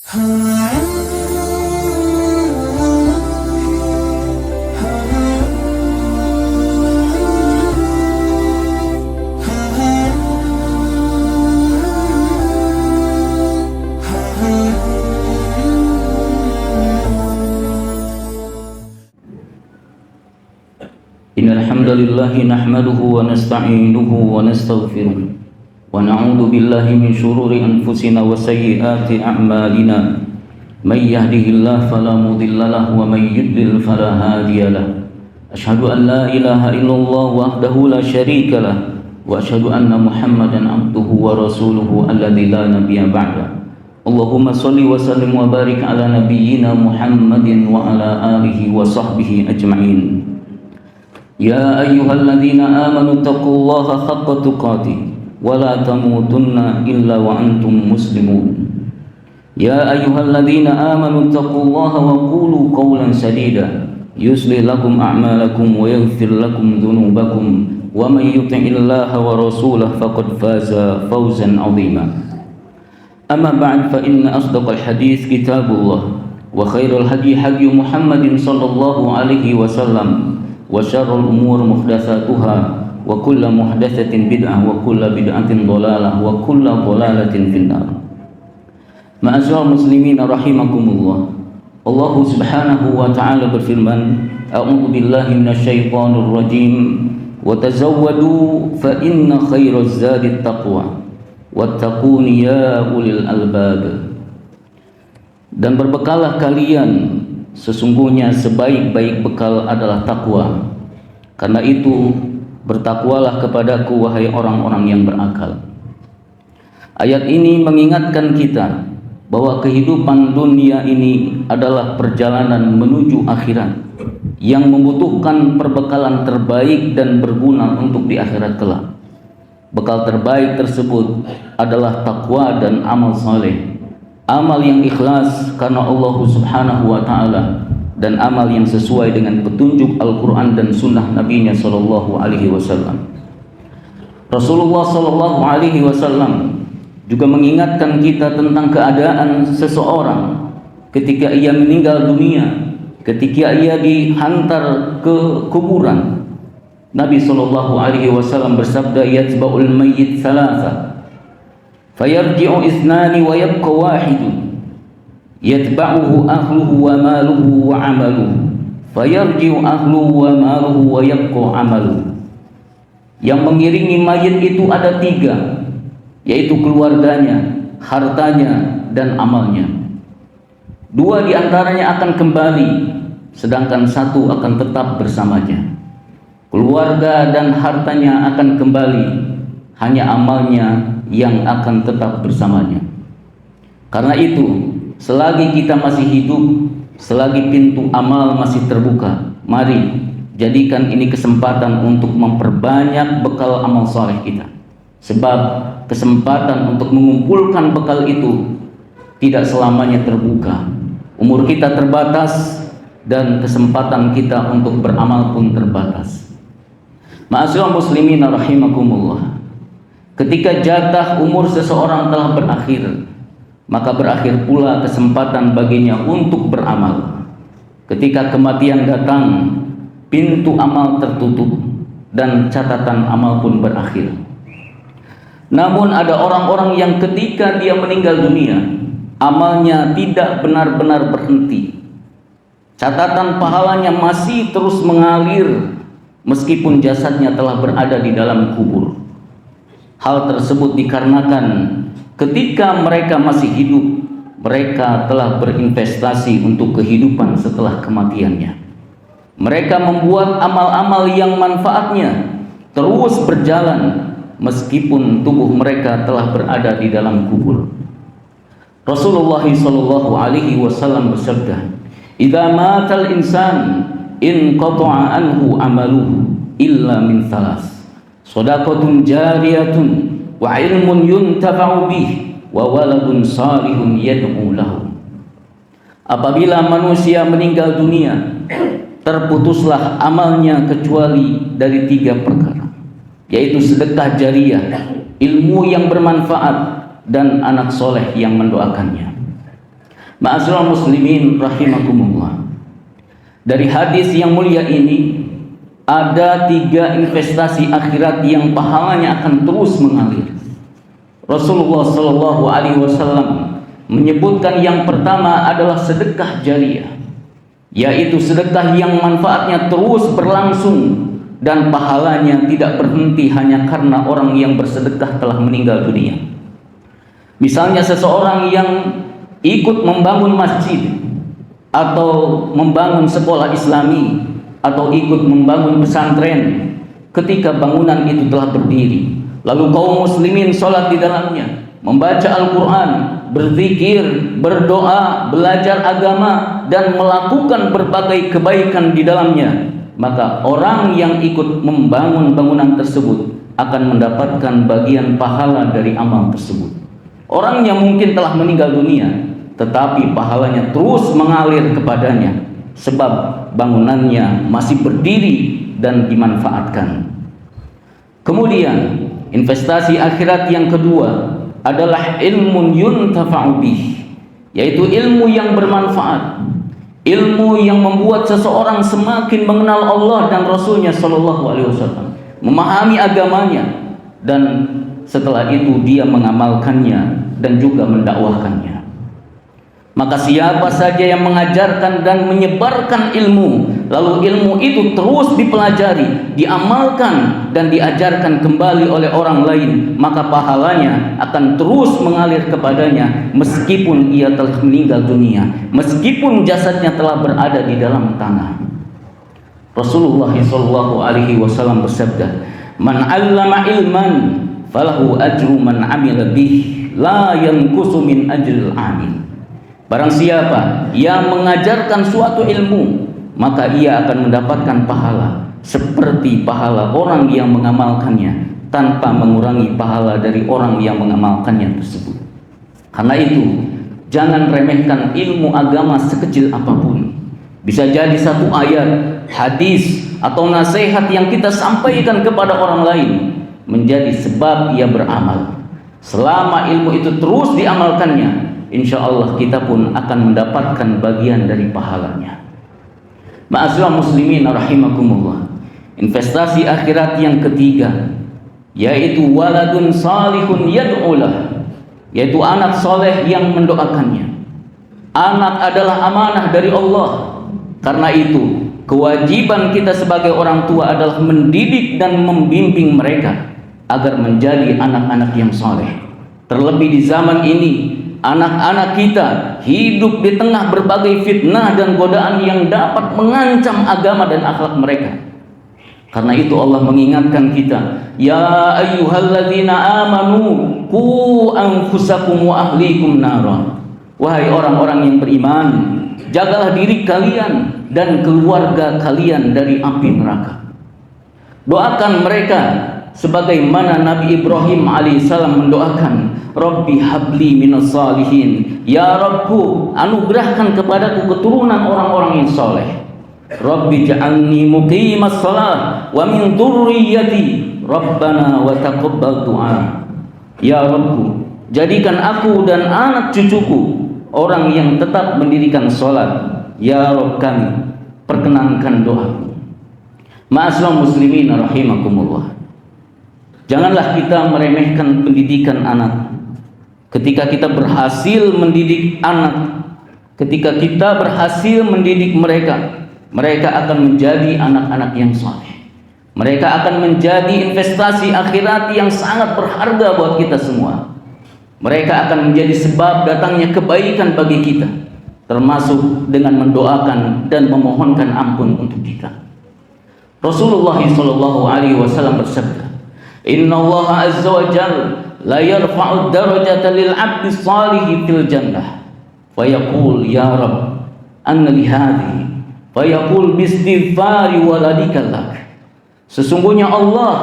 Innal hamdalillah nahmaduhu wa nasta'inuhu wa nastaghfiruh wa na'udzu billahi min shururi anfusina wa sayyiati a'malina. May yahdihillahu fala mudilla lahu wa may yudlil fala hadiya lahu. Asyhadu an la ilaha illallah wahdahu la syarika lahu wa asyhadu anna Muhammadan 'abduhu wa rasuluhu alladzi la nabiyya ba'da. Allahumma shalli wa sallim wa barik ala nabiyyina Muhammadin wa ala alihi wa sahbihi ajma'in. Ya ayyuhalladzina amanu taqullaha haqqa tuqatih wa la tamutunna illa wa antum muslimun. Ya ayyuhalladzina amanu taqullaha wa qulu qawlan sadida yuslih lakum a'malakum wa yaghfir lakum dhunubakum wa may yuti'illaha wa rasulahu faqad faza fawzan 'azima. Amma ba'd, fa inna asdaqal hadits kitabullah wa khairal hadi hadi Muhammadin sallallahu alaihi wasallam wa syarrul umur muhdatsatuha wa kullu muhdatsatin bid'ah wa kullu bid'atin dhalalah wa kullu dhalalatin finnar. Ma'asyiral muslimin rahimakumullah. Allah Subhanahu wa ta'ala berfirman, a'udzu billahi minasyaitonir rajim wa tazawwadu fa inna khairaz zadit taqwa wattaquni ya ulil albab. Dan berbekalah kalian, sesungguhnya sebaik-baik bekal adalah takwa. Karena itu bertakwalah kepadaku wahai orang-orang yang berakal. Ayat ini mengingatkan kita bahwa kehidupan dunia ini adalah perjalanan menuju akhirat yang membutuhkan perbekalan terbaik dan berguna untuk di akhirat kelak. Bekal terbaik tersebut adalah takwa dan amal saleh. Amal yang ikhlas karena Allah Subhanahu wa ta'ala, dan amal yang sesuai dengan petunjuk Al-Quran dan sunnah Nabi-Nya Sallallahu Alaihi Wasallam. Rasulullah Sallallahu Alaihi Wasallam juga mengingatkan kita tentang keadaan seseorang ketika ia meninggal dunia, ketika ia dihantar ke kuburan. Nabi Sallallahu Alaihi Wasallam bersabda, yatba'ul mayyit thalatha fayarji'u ithnani wa yabqa wahidun yatba'uhu ahluhu wa maluhu wa amaluhu fayarji'u ahluhu wa maluhu wa yabqa amaluhu. Yang mengiringi mayit itu ada tiga, yaitu keluarganya, hartanya, dan amalnya. Dua di antaranya akan kembali, sedangkan satu akan tetap bersamanya. Keluarga dan hartanya akan kembali, hanya amalnya yang akan tetap bersamanya. Karena itu, selagi kita masih hidup, selagi pintu amal masih terbuka, mari jadikan ini kesempatan untuk memperbanyak bekal amal saleh kita. Sebab kesempatan untuk mengumpulkan bekal itu tidak selamanya terbuka. Umur kita terbatas dan kesempatan kita untuk beramal pun terbatas. Ma'asyiral muslimin rahimakumullah. Ketika jatah umur seseorang telah berakhir, maka berakhir pula kesempatan baginya untuk beramal. Ketika kematian datang, pintu amal tertutup dan catatan amal pun berakhir. Namun ada orang-orang yang ketika dia meninggal dunia, amalnya tidak benar-benar berhenti. Catatan pahalanya masih terus mengalir meskipun jasadnya telah berada di dalam kubur. Hal tersebut dikarenakan ketika mereka masih hidup, mereka telah berinvestasi untuk kehidupan setelah kematiannya. Mereka membuat amal-amal yang manfaatnya terus berjalan meskipun tubuh mereka telah berada di dalam kubur. Rasulullah sallallahu alaihi wasallam bersabda, "Idza matal insan inqata'a anhu amaluhu illa min thalas. Shadaqatun jariyatun wa ilmun yuntafa'u bih wa waladun salihun yad'u lahu." Apabila manusia meninggal dunia, terputuslah amalnya kecuali dari tiga perkara, yaitu sedekah jariyah, ilmu yang bermanfaat, dan anak soleh yang mendoakannya. Ma'asyiral muslimin rahimakumullah. Dari hadis yang mulia ini ada 3 investasi akhirat yang pahalanya akan terus mengalir. Rasulullah Shallallahu Alaihi Wasallam menyebutkan yang pertama adalah sedekah jariyah, yaitu sedekah yang manfaatnya terus berlangsung dan pahalanya tidak berhenti hanya karena orang yang bersedekah telah meninggal dunia. Misalnya seseorang yang ikut membangun masjid atau membangun sekolah islami atau ikut membangun pesantren, ketika bangunan itu telah berdiri, lalu kaum muslimin sholat di dalamnya, membaca Al-Quran, berzikir, berdoa, belajar agama, dan melakukan berbagai kebaikan di dalamnya, maka orang yang ikut membangun bangunan tersebut akan mendapatkan bagian pahala dari amal tersebut. Orang yang mungkin telah meninggal dunia, tetapi pahalanya terus mengalir kepadanya sebab bangunannya masih berdiri dan dimanfaatkan. Kemudian investasi akhirat yang kedua adalah ilmun yuntafa'u bih, yaitu ilmu yang bermanfaat, ilmu yang membuat seseorang semakin mengenal Allah dan Rasulnya Shallallahu Alaihi Wasallam, memahami agamanya, dan setelah itu dia mengamalkannya dan juga mendakwahkannya. Maka siapa saja yang mengajarkan dan menyebarkan ilmu, lalu ilmu itu terus dipelajari, diamalkan, dan diajarkan kembali oleh orang lain, maka pahalanya akan terus mengalir kepadanya meskipun ia telah meninggal dunia, meskipun jasadnya telah berada di dalam tanah. Rasulullah SAW bersabda, "Man 'allama ilman falahu ajru man 'amila bih, la yanqusu min ajril 'amil." Barang siapa yang mengajarkan suatu ilmu, maka ia akan mendapatkan pahala seperti pahala orang yang mengamalkannya, tanpa mengurangi pahala dari orang yang mengamalkannya tersebut. Karena itu, jangan remehkan ilmu agama sekecil apapun. Bisa jadi satu ayat, hadis, atau nasihat yang kita sampaikan kepada orang lain menjadi sebab ia beramal. Selama ilmu itu terus diamalkannya, insya Allah kita pun akan mendapatkan bagian dari pahalanya. Ma'asyiral muslimin rahimakumullah. Investasi akhirat yang ketiga yaitu waladun salihun yad'ulah, yaitu anak soleh yang mendoakannya. Anak adalah amanah dari Allah. Karena itu kewajiban kita sebagai orang tua adalah mendidik dan membimbing mereka agar menjadi anak-anak yang soleh. Terlebih di zaman ini, anak-anak kita hidup di tengah berbagai fitnah dan godaan yang dapat mengancam agama dan akhlak mereka. Karena itu Allah mengingatkan kita, ya ayyuhalladzina amanu qu anfusakum wa ahlikum nara. Wahai orang-orang yang beriman, jagalah diri kalian dan keluarga kalian dari api neraka. Doakan mereka sebagaimana Nabi Ibrahim alaihissalam mendoakan, Rabbi habli minas salihin, ya Rabbku anugerahkan kepadaku keturunan orang-orang yang soleh. Rabbi ja'alni muqimas salat wa min dzurriyyati Rabbana wa taqabbal du'a. Ya Rabbku, jadikan aku dan anak cucuku orang yang tetap mendirikan salat. Ya Rabb kami, perkenankan doaku. Ma'asyiral muslimin rahimakumullah. Janganlah kita meremehkan pendidikan anak. Ketika kita berhasil mendidik anak, ketika kita berhasil mendidik mereka, mereka akan menjadi anak-anak yang saleh. Mereka akan menjadi investasi akhirat yang sangat berharga buat kita semua. Mereka akan menjadi sebab datangnya kebaikan bagi kita, termasuk dengan mendoakan dan memohonkan ampun untuk kita. Rasulullah SAW bersabda, Inna Allah azza wa jalla la yarfa'u darajata lil 'abdi salihi fil jannah fa yaqul ya Rabb anna li hadhihi fa yaqul bi istighfari waladika lak. Sesungguhnya Allah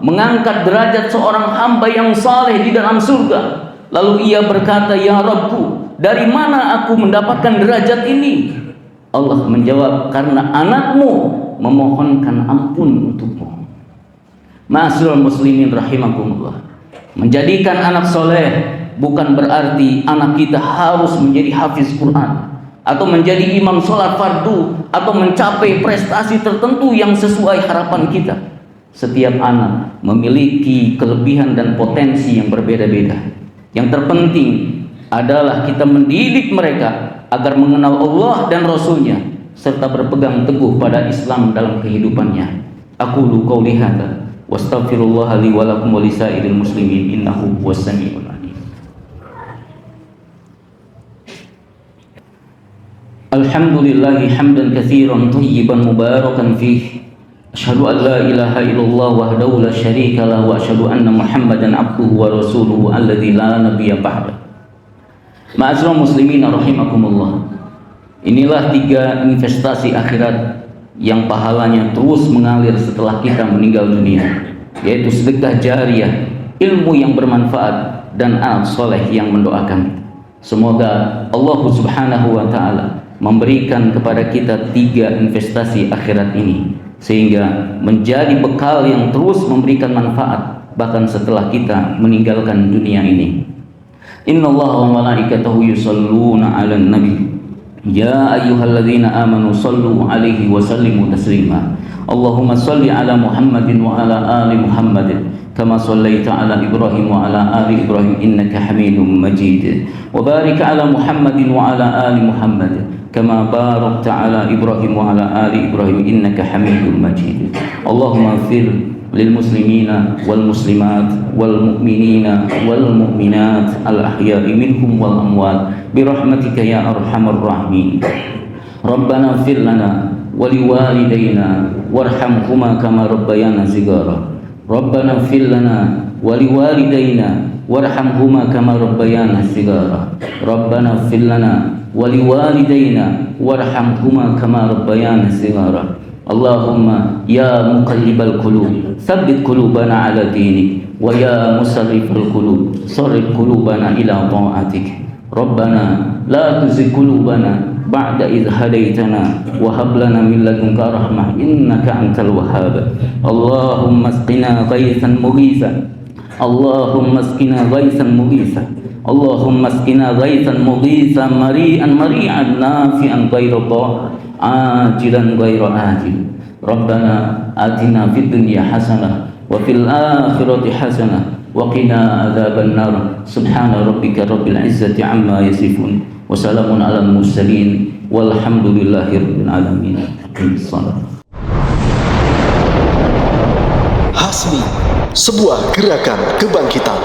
mengangkat derajat seorang hamba yang saleh di dalam surga. Lalu ia berkata, ya Rabbku, dari mana aku mendapatkan derajat ini? Allah menjawab, karena anakmu memohonkan ampun untukmu. Ma'asyiral muslimin rahimakumullah. Menjadikan anak soleh bukan berarti anak kita harus menjadi hafiz Quran atau menjadi imam sholat fardu atau mencapai prestasi tertentu yang sesuai harapan kita. Setiap anak memiliki kelebihan dan potensi yang berbeda-beda. Yang terpenting adalah kita mendidik mereka agar mengenal Allah dan Rasulnya serta berpegang teguh pada Islam dalam kehidupannya. Aqulu qouli hadza wastaghfirullah li wa lakum wa lisairil muslimin innahu huwas samiul alim. Alhamdulillahi hamdan katsiran thayyiban mubarakan fih. Asyhadu an la ilaha illallah wahdahu la syarika lah wa asyhadu anna Muhammadan abduhu wa rasuluhu alladzi la nabiyya ba'da. Ma'asyiral muslimin rahimakumullah. Inilah 3 investasi akhirat yang pahalanya terus mengalir setelah kita meninggal dunia, yaitu sedekah jariyah, ilmu yang bermanfaat, dan anak soleh yang mendoakan. Semoga Allah Subhanahu wa ta'ala memberikan kepada kita 3 investasi akhirat ini sehingga menjadi bekal yang terus memberikan manfaat bahkan setelah kita meninggalkan dunia ini. Innallaha wa malaikatahu yusholluna 'alan nabi ya ayyuhalladzina amanu shallu 'alaihi wa sallimu taslima. Allahumma shalli 'ala Muhammadin wa 'ala ali Muhammadin kama shallaita 'ala Ibrahim wa 'ala ali Ibrahim innaka Hamidum Majid. Wa barik 'ala Muhammadin wa 'ala ali Muhammad kama barakta 'ala Ibrahim wa 'ala ali Ibrahim innaka Hamidum Majid. Allahumma ighfir lil muslimina wal muslimat wal mu'minina wal mu'minat al ahya'i minhum wal amwat bi rahmatika ya arhamar rahimin. Rabbana ighfir lana wa liwalidayna warhamhuma kama rabbayana shighara. Rabbana ighfir lana wa liwalidayna warhamhuma kama rabbayana shighara. Rabbana ighfir lana wa liwalidayna warhamhuma kama rabbayana shighara. Allahumma ya muqallibal qulub tsabbit qulubana ala dinik wa ya musarrifal qulub sarrif qulubana ila ta'atik. Rabbana la tuzigh qulubana ba'da idh hadaitana wa hab lana min ladunka rahmah innaka antal wahhab. Allahumma asqina ghaythan mughithan. Allahumma asqina ghaythan mughithan. Allahumma asqina ghaythan mughithan mari'an nafi'an ghayra dhar ajilan ghayra ajil. Rabbana atina fid dunya hasanah wa fil akhirati hasanah wa qina adzaban nar. Subhana rabbika rabbil izzati amma yasifun wa salamun alal mursalin walhamdulillahi rabbil alamin. Hasmi, sebuah gerakan kebangkitan.